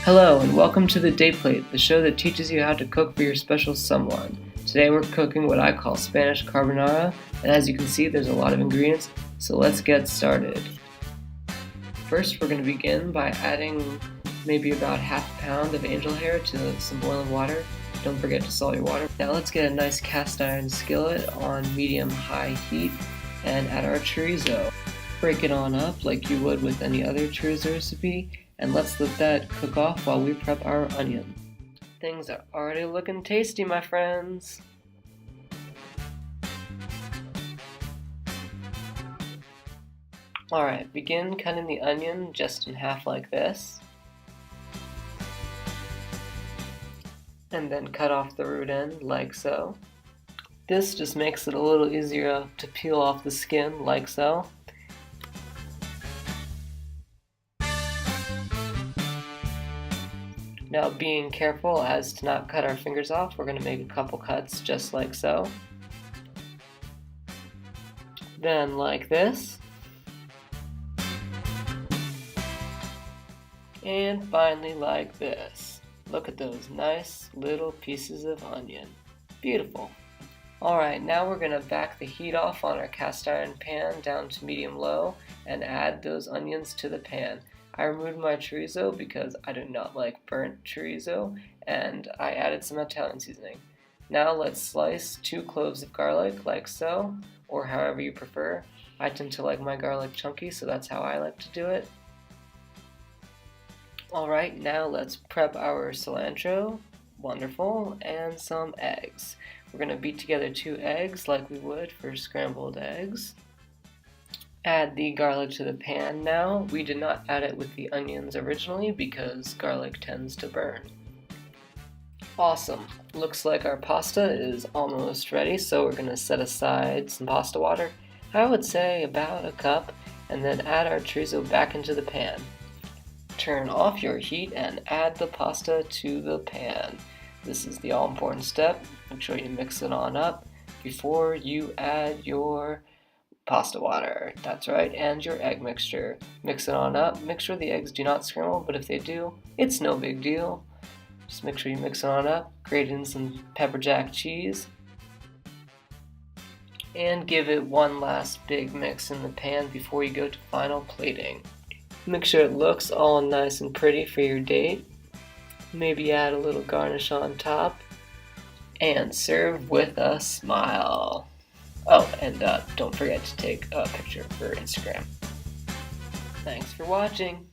Hello and welcome to the Day Plate, the show that teaches you how to cook for your special someone. Today we're cooking what I call Spanish Carbonara, and as you can see there's a lot of ingredients, so let's get started. First we're going to begin by adding maybe about half a pound of angel hair to some boiling water. Don't forget to salt your water. Now let's get a nice cast iron skillet on medium-high heat and add our chorizo. Break it on up like you would with any other chorizo recipe, and let's let that cook off while we prep our onion. Things are already looking tasty, my friends. Alright, begin cutting the onion just in half like this. And then cut off the root end like so. This just makes it a little easier to peel off the skin like so. Now, being careful as to not cut our fingers off, we're going to make a couple cuts just like so. Then like this. And finally like this. Look at those nice little pieces of onion. Beautiful. Alright, now we're going to back the heat off on our cast iron pan down to medium-low and add those onions to the pan. I removed my chorizo because I do not like burnt chorizo, and I added some Italian seasoning. Now let's slice 2 cloves of garlic like so, or however you prefer. I tend to like my garlic chunky, so that's how I like to do it. Alright, now let's prep our cilantro, wonderful, and some eggs. We're going to beat together 2 eggs like we would for scrambled eggs. Add the garlic to the pan now. We did not add it with the onions originally because garlic tends to burn. Awesome. Looks like our pasta is almost ready, so we're going to set aside some pasta water. I would say about a cup, and then add our chorizo back into the pan. Turn off your heat and add the pasta to the pan. This is the all-important step. Make sure you mix it on up before you add your pasta water, that's right, and your egg mixture. Mix it on up. Make sure the eggs do not scramble, but if they do, it's no big deal. Just make sure you mix it on up. Grate in some pepper jack cheese. And give it one last big mix in the pan before you go to final plating. Make sure it looks all nice and pretty for your date. Maybe add a little garnish on top. And serve with a smile. Oh, and don't forget to take a picture for Instagram. Thanks for watching.